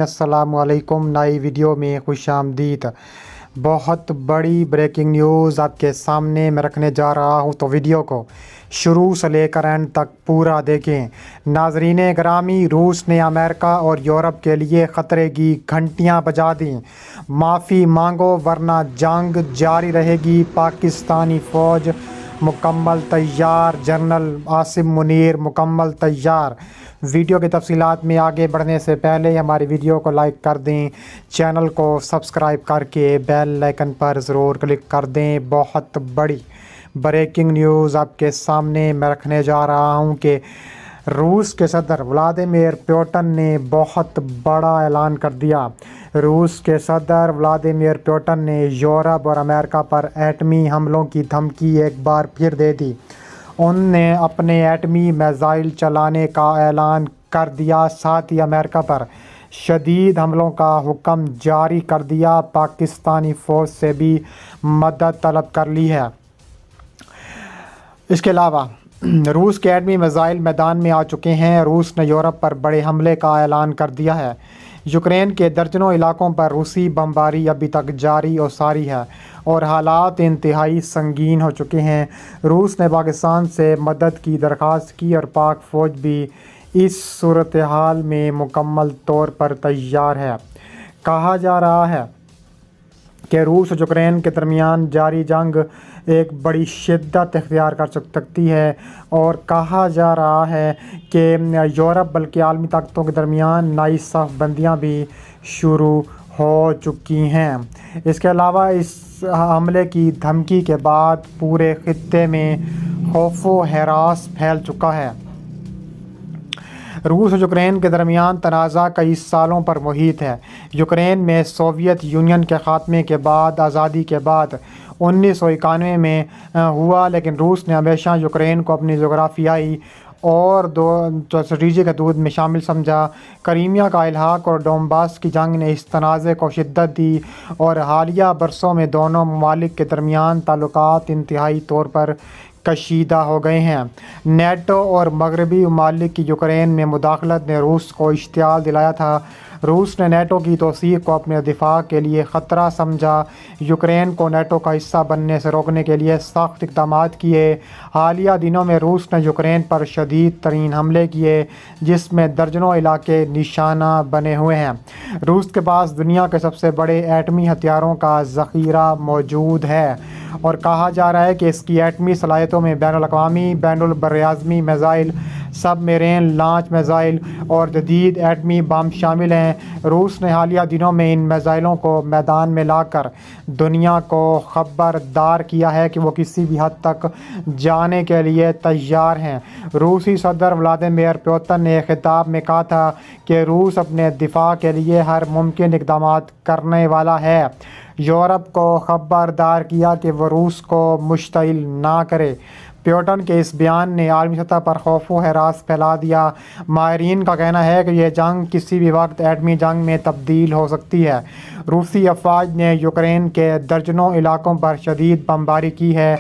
अस्सलाम वालेकुम। नई वीडियो में खुश आमदीद। बहुत बड़ी ब्रेकिंग न्यूज़ आपके सामने मैं रखने जा रहा हूं, तो वीडियो को शुरू से लेकर एंड तक पूरा देखें। नाज़रीन ग्रामी, रूस ने अमेरिका और यूरोप के लिए ख़तरे की घंटियां बजा दी। माफ़ी मांगो वरना जंग जारी रहेगी। पाकिस्तानी फ़ौज मुकम्मल तैयार। जनरल आसिम मुनीर मुकम्मल तैयार। वीडियो की तफसीलात में आगे बढ़ने से पहले हमारी वीडियो को लाइक कर दें, चैनल को सब्सक्राइब करके बेल आइकन पर ज़रूर क्लिक कर दें। बहुत बड़ी ब्रेकिंग न्यूज़ आपके सामने मैं रखने जा रहा हूं कि रूस के सदर व्लादिमीर पुतिन ने बहुत बड़ा ऐलान कर दिया। रूस के सदर व्लादिमीर पुतिन ने यूरोप और अमेरिका पर एटमी हमलों की धमकी एक बार फिर दे दी। उनने अपने एटमी मिसाइल चलाने का ऐलान कर दिया, साथ ही अमेरिका पर शदीद हमलों का हुक्म जारी कर दिया। पाकिस्तानी फ़ौज से भी मदद तलब कर ली है। इसके अलावा रूस के एटमी मिसाइल मैदान में आ चुके हैं। रूस ने यूरोप पर बड़े हमले का ऐलान कर दिया है। यूक्रेन के दर्जनों इलाकों पर रूसी बमबारी अभी तक जारी और सारी है और हालात इंतहाई संगीन हो चुके हैं। रूस ने पाकिस्तान से मदद की दरख्वास्त की और पाक फ़ौज भी इस सूरत हाल में मुकम्मल तौर पर तैयार है। कहा जा रहा है कि रूस और यूक्रेन के दरमियान जारी जंग एक बड़ी शिद्दत इख्तियार कर सकती है और कहा जा रहा है कि यूरोप बल्कि आलमी ताकतों के दरमियान नई सफ़ बंदियाँ भी शुरू हो चुकी हैं। इसके अलावा इस हमले की धमकी के बाद पूरे खित्ते में खौफ व हरास फैल चुका है। रूस और यूक्रेन के दरमियान तनाज़ा कई सालों पर मुहित है। यूक्रेन में सोवियत यूनियन के ख़ात्मे के बाद आज़ादी के बाद 1991 में हुआ, लेकिन रूस ने हमेशा यूक्रेन को अपनी जोग्राफियाई और दो स्ट्रेटजिक हदूद में शामिल समझा। क्रीमिया का इल्हाक और डोनबास की जंग ने इस तनाज़े को शिद्दत दी और हालिया बरसों में दोनों ममालिक के दरमियान ताल्लुकात इंतहाई तौर पर कशीदा हो गए हैं। नेटो और मगरबी ममालिक की यूक्रेन में मुदाखलत ने रूस को इश्तियाल दिलाया था। रूस ने नेटो की तोसीक को अपने दिफा के लिए ख़तरा समझा। यूक्रेन को नेटो का हिस्सा बनने से रोकने के लिए सख्त इक़दामात किए। हालिया दिनों में रूस ने यूक्रेन पर शदीद तरीन हमले किए, जिसमें दर्जनों इलाके निशाना बने हुए हैं। रूस के पास दुनिया के सबसे बड़े एटमी हथियारों का ज़ख़ीरा मौजूद है और कहा जा रहा है कि इसकी एटमी सलाहियतों में बैनुल-अक़वामी बैनुल-बर्राज़मी मिसाइल, सबमरीन लॉन्च मिसाइल और जदीद एटमी बम शामिल हैं। रूस ने हालिया दिनों में इन मिसाइलों को मैदान में लाकर दुनिया को ख़बरदार किया है कि वो किसी भी हद तक जाने के लिए तैयार हैं। रूसी सदर व्लादिमीर पुतिन ने खिताब में कहा था कि रूस अपने दिफा के लिए हर मुमकिन इक़दामात करने वाला है। यूरोप को ख़बरदार किया कि वह रूस को मुश्तिल ना करे। पुतिन के इस बयान ने आलमी सतह पर खौफ व हरास फैला दिया। माहिरीन का कहना है कि यह जंग किसी भी वक्त एटमी जंग में तब्दील हो सकती है। रूसी अफवाज ने यूक्रेन के दर्जनों इलाकों पर शदीद बमबारी की है।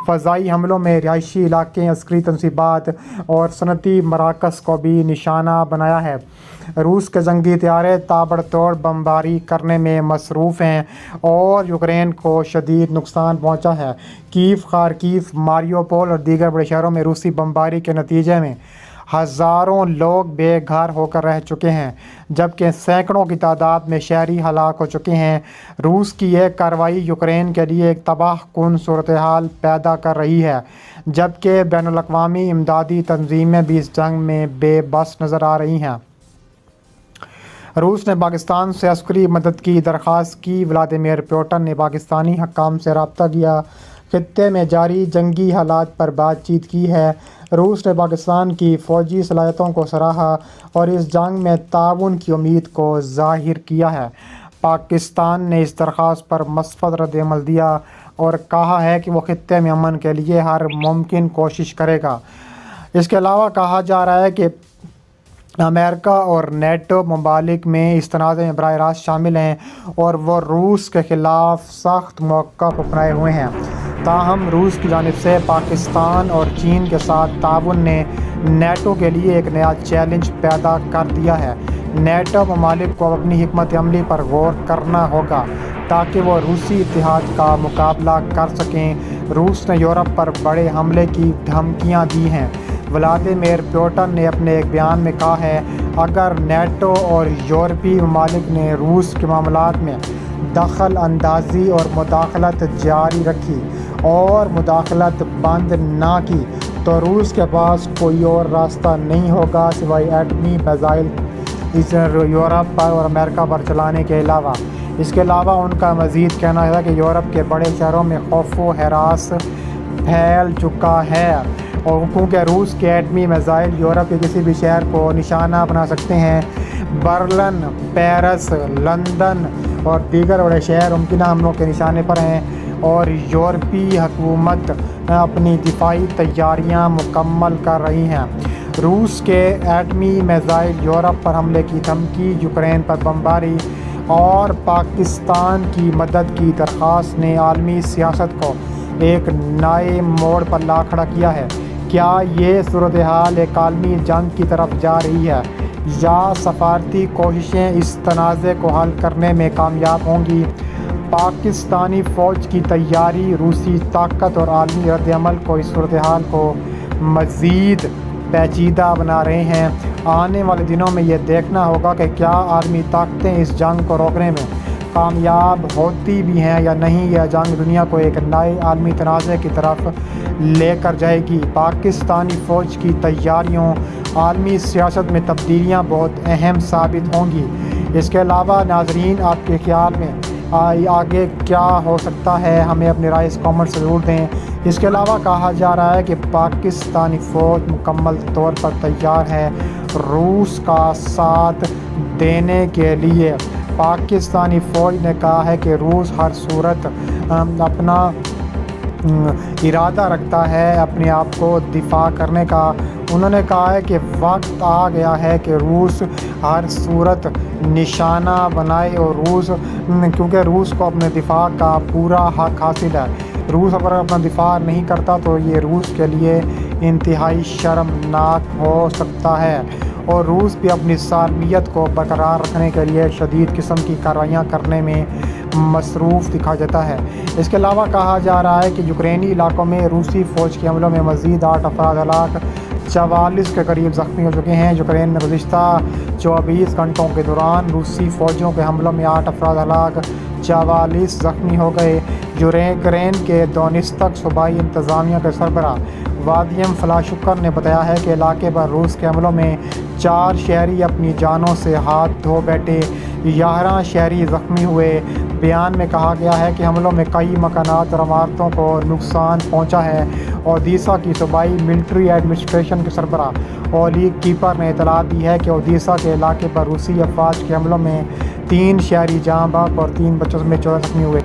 फ़ज़ाई हमलों में रिहायशी इलाके, अस्करी तनसीबात और सनती मराकज़ को भी निशाना बनाया है। रूस के जंगी तैयारे ताबड़तोड़ बमबारी करने में मसरूफ़ हैं और यूक्रेन को शदीद नुकसान पहुंचा है। कीव, खार्किव, मारियोपोल और दीगर बड़े शहरों में रूसी बमबारी के नतीजे में हज़ारों लोग बेघर होकर रह चुके हैं, जबकि सैकड़ों की तादाद में शहरी हलाक हो चुके हैं। रूस की यह कार्रवाई यूक्रेन के लिए एक तबाहकुन सूरत हाल पैदा कर रही है, जबकि बैनुल-अक़वामी इमदादी तंजीमें भी इस जंग में बेबस नज़र आ रही हैं। रूस ने पाकिस्तान से अस्करी मदद की दरख्वास्त की। व्लादिमीर पुतिन ने पाकिस्तानी हकाम से रब्ता किया, खित्ते में जारी जंगी हालात पर बातचीत की है। रूस ने पाकिस्तान की फ़ौजी सलाहियतों को सराहा और इस जंग में ताउन की उम्मीद को ज़ाहिर किया है। पाकिस्तान ने इस दरख्वास्त पर मस्बत रद्द-ए-अमल दिया और कहा है कि वो खित्ते में अमन के लिए हर मुमकिन कोशिश करेगा। इसके अलावा कहा जा रहा है कि अमेरिका और नेटो ममालिक में इस तनाज़े में बराह रास्त शामिल हैं और वो रूस के ख़िलाफ़ सख्त मौक़िफ़ अपनाए हुए हैं। ताहम रूस की जानिब से पाकिस्तान और चीन के साथ ताउन ने नेटो के लिए एक नया चैलेंज पैदा कर दिया है। نیٹو ممالک کو اپنی حکمت عملی پر غور کرنا ہوگا تاکہ وہ روسی اتحاد کا مقابلہ کر سکیں۔ روس نے یورپ پر بڑے حملے کی دھمکیاں دی ہیں۔ ولادیمیر پوٹن نے اپنے ایک بیان میں کہا ہے، اگر نیٹو اور یورپی ممالک نے روس کے معاملات میں دخل اندازی اور مداخلت جاری رکھی اور مداخلت بند نہ کی تو روس کے پاس کوئی اور راستہ نہیں ہوگا سوائے ایٹمی میزائل یورپ پر اور امریکہ پر چلانے کے علاوہ۔ اس کے علاوہ ان کا مزید کہنا ہے کہ یورپ کے بڑے شہروں میں خوف و ہراس پھیل چکا ہے اور کیونکہ روس کے ایٹمی میزائل یورپ کے کسی بھی شہر کو نشانہ بنا سکتے ہیں۔ برلن، پیرس، لندن اور دیگر بڑے شہر ممکنہ حملوں کے نشانے پر ہیں اور یورپی حکومت اپنی دفاعی تیاریاں مکمل کر رہی ہیں۔ روس کے ایٹمی میزائل یورپ پر حملے کی دھمکی، یوکرین پر بمباری اور پاکستان کی مدد کی درخواست نے عالمی سیاست کو ایک نئے موڑ پر لا کھڑا کیا ہے۔ کیا یہ صورتحال ایک عالمی جنگ کی طرف جا رہی ہے یا سفارتی کوششیں اس تنازع کو حل کرنے میں کامیاب ہوں گی؟ پاکستانی فوج کی تیاری، روسی طاقت اور عالمی رد عمل کو اس صورتحال کو مزید پیچیدہ بنا رہے ہیں۔ آنے والے دنوں میں یہ دیکھنا ہوگا کہ کیا عالمی طاقتیں اس جنگ کو روکنے میں کامیاب ہوتی بھی ہیں یا نہیں۔ یہ جنگ دنیا کو ایک نئے عالمی تنازع کی طرف لے کر جائے گی۔ پاکستانی فوج کی تیاریوں عالمی سیاست میں تبدیلیاں بہت اہم ثابت ہوں گی۔ اس کے علاوہ ناظرین، آپ کے خیال میں آگے کیا ہو سکتا ہے؟ ہمیں اپنی رائے اس کامنٹ سے ضرور دیں۔ اس کے علاوہ کہا جا رہا ہے کہ پاکستانی فوج مکمل طور پر تیار ہے روس کا ساتھ دینے کے لیے۔ پاکستانی فوج نے کہا ہے کہ روس ہر صورت اپنا ارادہ رکھتا ہے اپنے آپ کو دفاع کرنے کا۔ انہوں نے کہا ہے کہ وقت آ گیا ہے کہ روس ہر صورت نشانہ بنائے اور کیونکہ روس کو اپنے دفاع کا پورا حق حاصل ہے۔ روس اگر اپنا دفاع نہیں کرتا تو یہ روس کے لیے انتہائی شرمناک ہو سکتا ہے اور روس بھی اپنی سالمیت کو برقرار رکھنے کے لیے شدید قسم کی کارروائیاں کرنے میں مصروف دکھا دیتا ہے۔ اس کے علاوہ کہا جا رہا ہے کہ یوکرینی علاقوں میں روسی فوج کے حملوں میں مزید 8 افراد ہلاک، 44 کے قریب زخمی ہو چکے ہیں۔ یوکرین میں گزشتہ 24 گھنٹوں کے دوران روسی فوجوں کے حملوں میں 8 افراد ہلاک، 44 زخمی ہو گئے۔ یوکرین کے دونیتسک صوبائی انتظامیہ کے سربراہ وادیم فلاشکر نے بتایا ہے کہ علاقے پر روس کے حملوں میں 4 شہری اپنی جانوں سے ہاتھ دھو بیٹھے، 11 شہری زخمی ہوئے۔ بیان میں کہا گیا ہے کہ حملوں میں کئی مکانات اور عمارتوں کو نقصان پہنچا ہے۔ اودیسا کی صوبائی ملٹری ایڈمنسٹریشن کے سربراہ اولیگ کیپر نے اطلاع دی ہے کہ اودیسا کے علاقے پر روسی افواج کے حملوں میں 3 شہری جاں بحق اور 3 بچوں میں 14 زخمی ہوئے۔